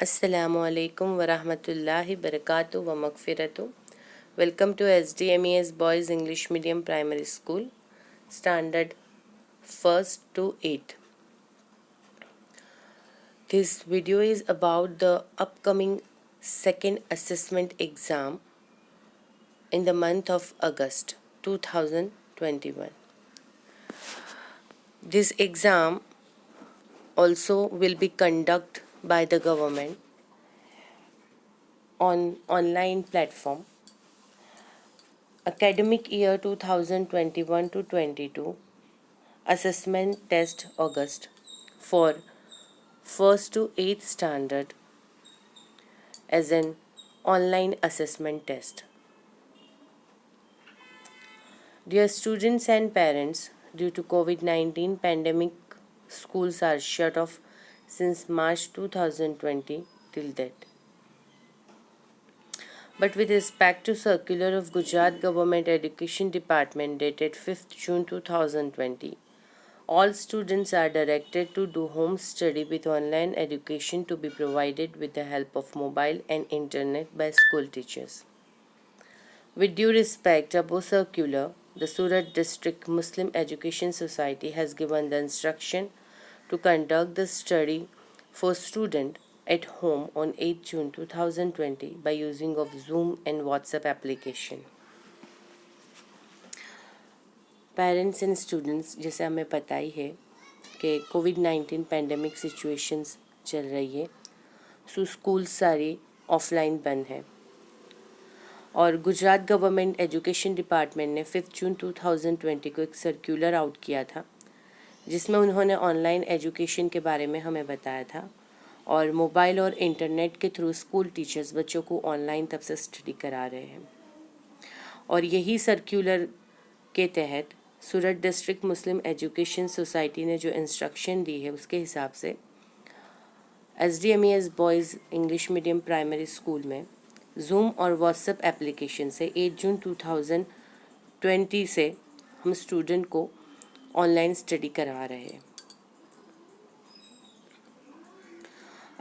Assalamu alaikum wa rahmatullahi barakatuh wa maghfiratuh. Welcome to SDMES Boys English Medium Primary School, Standard 1st to 8. This video is about the upcoming second assessment exam in the month of August 2021. This exam also will be conducted by the government on online platform. Academic year 2021 to 22 assessment test August for 1st to 8th standard as an online assessment test. Dear students and parents, due to COVID-19 pandemic, schools are shut off since March 2020 till date. But with respect to circular of Gujarat Government Education Department dated 5th June 2020, all students are directed to do home study with online education to be provided with the help of mobile and internet by school teachers. With due respect, above circular, the Surat District Muslim Education Society has given the instruction to conduct the study for student at home on 8 June 2020 by using of Zoom and WhatsApp application. Parents and students, जैसे हमें पता ही है कि कोविड-19 pandemic situations चल रही है, so school सारे offline बंद हैं और गुजरात गवर्नमेंट एजुकेशन डिपार्टमेंट ने 5 जून 2020 को एक सर्कुलर आउट किया था जिसमें उन्होंने ऑनलाइन एजुकेशन के बारे में हमें बताया था और मोबाइल और इंटरनेट के थ्रू स्कूल टीचर्स बच्चों को ऑनलाइन तब से स्टडी करा रहे हैं। और यही सर्कुलर के तहत सूरत डिस्ट्रिक्ट मुस्लिम एजुकेशन सोसाइटी ने जो इंस्ट्रक्शन दी है उसके हिसाब से SDMES boys English medium primary school में जूम और व्हाट्सएप एप्लीकेशन से 8 जून 2020 से हम स्टूडेंट को ऑनलाइन स्टडी करा रहे हैं।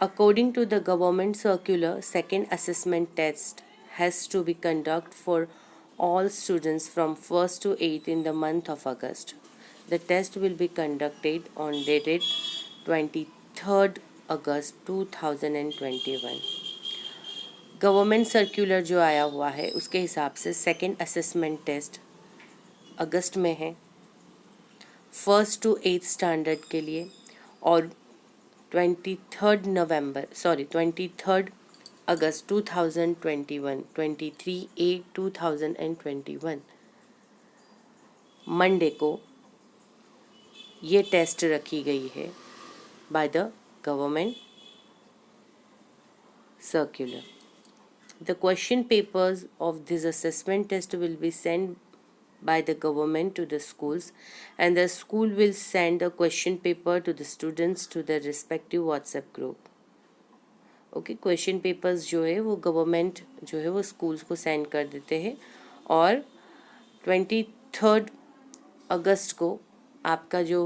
According to the government circular, second assessment test has to be conducted for all students from 1st to 8th in the month of August. The test will be conducted on dated 23rd August 2021. Government circular जो आया हुआ है उसके हिसाब से second assessment test अगस्त में है 1st to 8th standard के लिए और 23rd अगस्त 2021 23/8/2021 मंडे को ये टेस्ट रखी गई है by the government circular. The question papers of this assessment test will be sent by the government to the schools and the school will send the question paper to the students to their respective WhatsApp group. Okay, question papers जो है वो government जो है वो schools को send कर देते हैं और 23rd अगस्त को आपका जो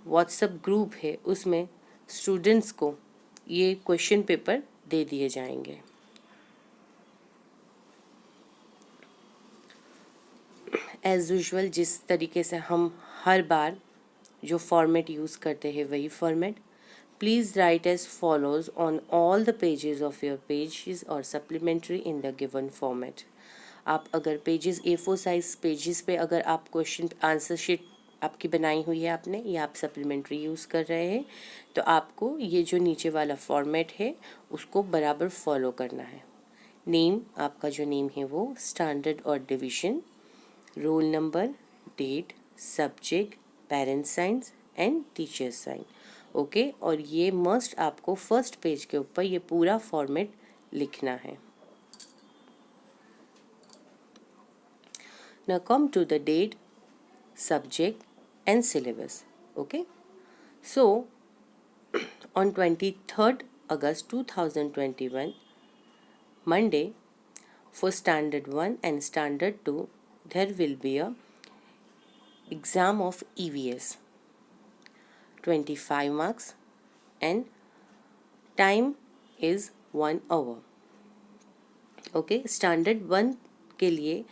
व्हाट्सएप ग्रुप है उसमें स्टूडेंट्स को ये क्वेश्चन पेपर दे दिए जाएंगे। एज़ यूजुअल जिस तरीके से हम हर बार जो फॉर्मेट यूज़ करते हैं वही format. Please write as follows on all the pages of your pages और supplementary in the given format. आप अगर पेजेस A4 साइज पेजेस पे अगर आप क्वेश्चन आंसर शीट आपकी बनाई हुई है आपने या आप सप्लीमेंट्री यूज़ कर रहे हैं तो आपको ये जो नीचे वाला फॉर्मेट है उसको बराबर फॉलो करना है। नेम, आपका जो नेम है वो स्टैंडर्ड और division, roll number, date, subject, parents signs and teachers sign. Okay, और ये मस्ट आपको फर्स्ट पेज के ऊपर ये पूरा फॉर्मेट लिखना है। Now come to the date, subject and syllabus. Okay, so on 23rd August 2021 Monday, for standard 1 and standard 2 there will be a exam of EVS 25 marks and time is 1 hour. Okay, standard 1 के लिए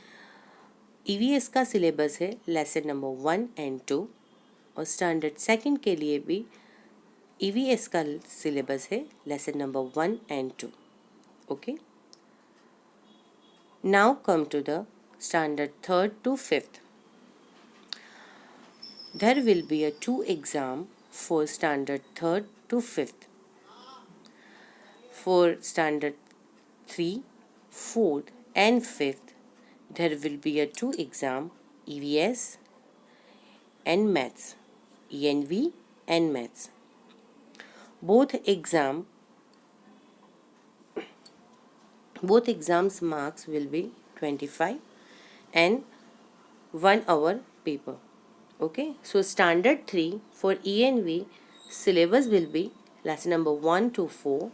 EVS का syllabus है lesson number 1 and 2, और standard second के लिए भी EVS का syllabus है lesson number 1 and 2. Okay, now come to the standard 3rd to 5th. There will be a 2 exam for standard 3rd to 5th. For standard 3, 4th and 5th, there will be a 2 exam, EVS and maths, ENV and maths. Both exams marks will be 25 and 1 hour paper. Okay, so standard 3 for ENV syllabus will be lesson number 1 to 4.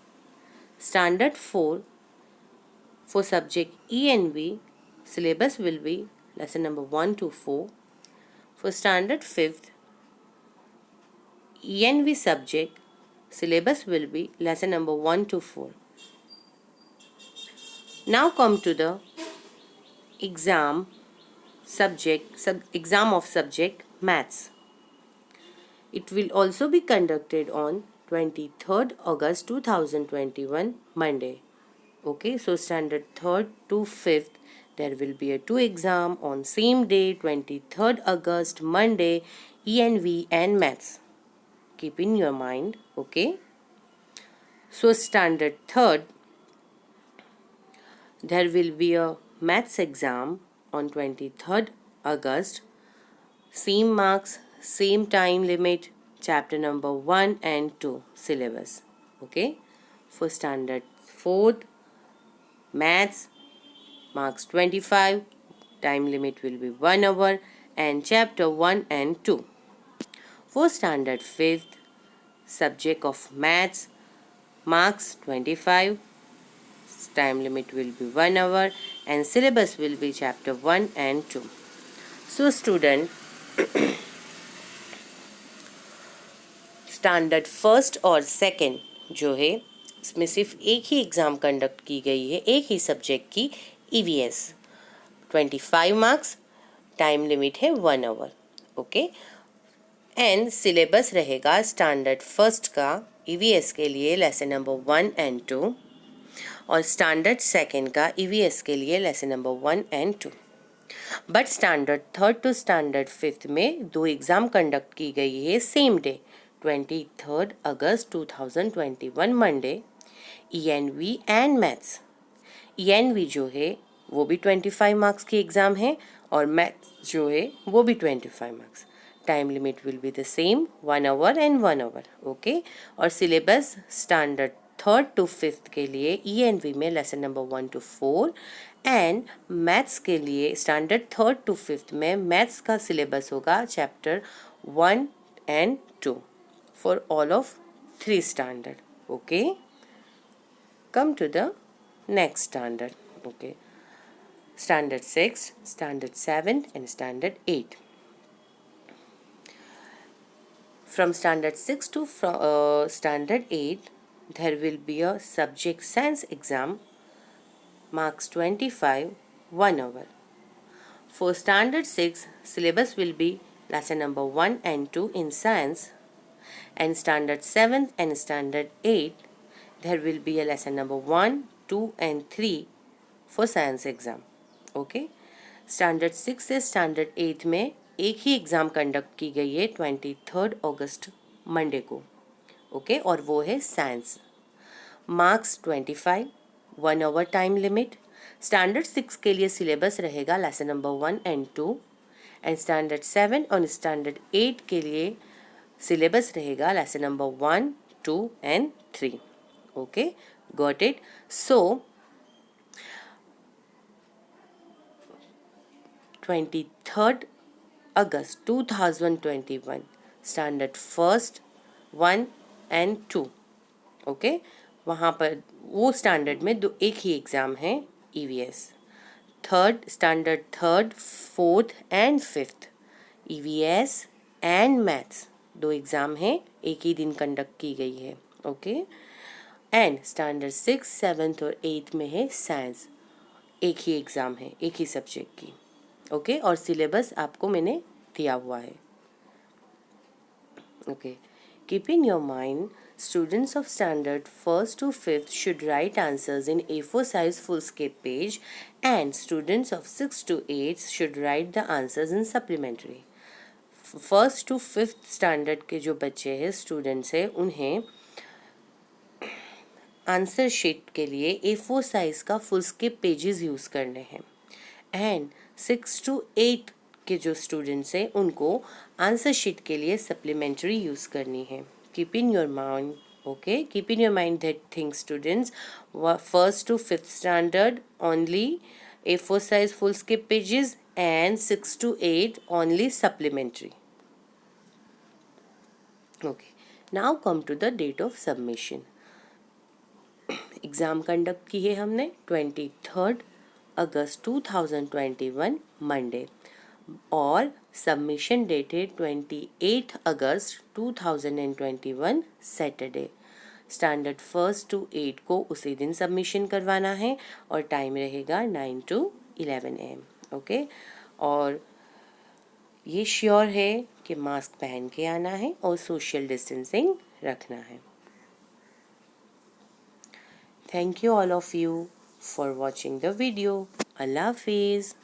Standard 4 for subject ENV syllabus will be lesson number 1 to 4. For standard 5th ENV subject syllabus will be lesson number 1 to 4. Now come to the exam of subject maths. It will also be conducted on 23rd August 2021 Monday. Okay, so standard 3rd to 5th there will be a 2 exam on same day 23rd August Monday, ENV and maths. Keep in your mind. Okay, so standard 3rd there will be a maths exam on 23rd August, same marks, same time limit, chapter number 1 and 2 syllabus. Okay, for standard 4th maths, marks 25, time limit will be 1 hour, and chapter 1 and 2. For standard 5th subject of maths, marks 25, time limit will be 1 hour, and syllabus will be chapter 1 and 2. So student, standard first और second जो है इसमें सिर्फ एक ही exam conduct की गई है, एक ही सब्जेक्ट की, EVS 25 मार्क्स, टाइम लिमिट है 1 आवर. ओके, एंड सिलेबस रहेगा स्टैंडर्ड फर्स्ट का EVS के लिए लेसन नंबर 1 एंड 2, और स्टैंडर्ड सेकंड का EVS के लिए lesson number 1 and 2. But standard 3rd to standard 5th में 2 एग्ज़ाम कंडक्ट की गई है same day 23rd August 2021 Monday, ENV and maths. ENV जो है वो भी 25 मार्क्स की एग्ज़ाम है, और मैथ्स जो है वो भी 25 marks. Time limit will be the same 1 hour and 1 hour. Okay, और syllabus standard 3rd to 5th के लिए ENV में lesson number 1 to 4, and maths के लिए स्टैंडर्ड 3rd to 5th में मैथ्स का सिलेबस होगा chapter 1 and 2 for all of 3 standard. Okay, come to the next standard. Okay, standard 6, standard 7 and standard 8. From standard 6 to standard 8 there will be a subject science exam, marks 25, 1 hour. For standard 6 syllabus will be lesson number 1 and 2 in science, and standard 7 and standard 8 there will be a lesson number 1, 2 and 3 for science exam. Okay, standard 6 से standard 8 में एक ही exam conduct की गई है 23rd अगस्त Monday को. Okay, और वो है science, marks 25, 1 hour time limit. Standard 6 के लिए सिलेबस रहेगा lesson number 1 and 2, and standard 7 और स्टैंडर्ड 8 के लिए सिलेबस रहेगा lesson number 1, 2 and 3. Okay, got it. So 23rd August 2021 standard first 1 and 2. Okay, वहाँ पर वो स्टैंडर्ड में एक ही एग्ज़ाम है EVS. Standard 3rd, 4th and 5th EVS and maths 2 exam हैं, एक ही दिन कंडक्ट की गई है. ओके, एंड स्टैंडर्ड 6, 7 और 8 में है साइंस। एक ही एग्ज़ाम है, एक ही सब्जेक्ट की। ओके, और सिलेबस आपको मैंने दिया हुआ है। Okay, keep in your mind, students of standard 1st to 5th should write answers in A4 size full-scape page, and students of 6th to 8th should write the answers in supplementary. 1st to 5th standard के जो बच्चे हैं, students हैं, उन्हें answer sheet के लिए A4 size का full escape pages use करने हैं। एंड 6 to 8 के जो स्टूडेंट्स हैं, उनको आंसर शीट के लिए सप्लीमेंट्री यूज़ करनी है। Keep in your mind, okay, keep in your mind that thing students, 1st to 5th standard only A4 size full skip pages and 6 to 8 only supplementary. Okay, now come to the date of submission. Exam conduct की है हमने 23 अगस्त 2021 Monday, और submission date है 28 अगस्त 2021 Saturday. Standard 1st to 8 को उसी दिन submission करवाना है और टाइम रहेगा 9 to 11 AM। ओके, और ये श्योर है कि मास्क पहन के आना है और सोशल डिस्टेंसिंग रखना है। Thank you all of you for watching the video. Allah Hafiz.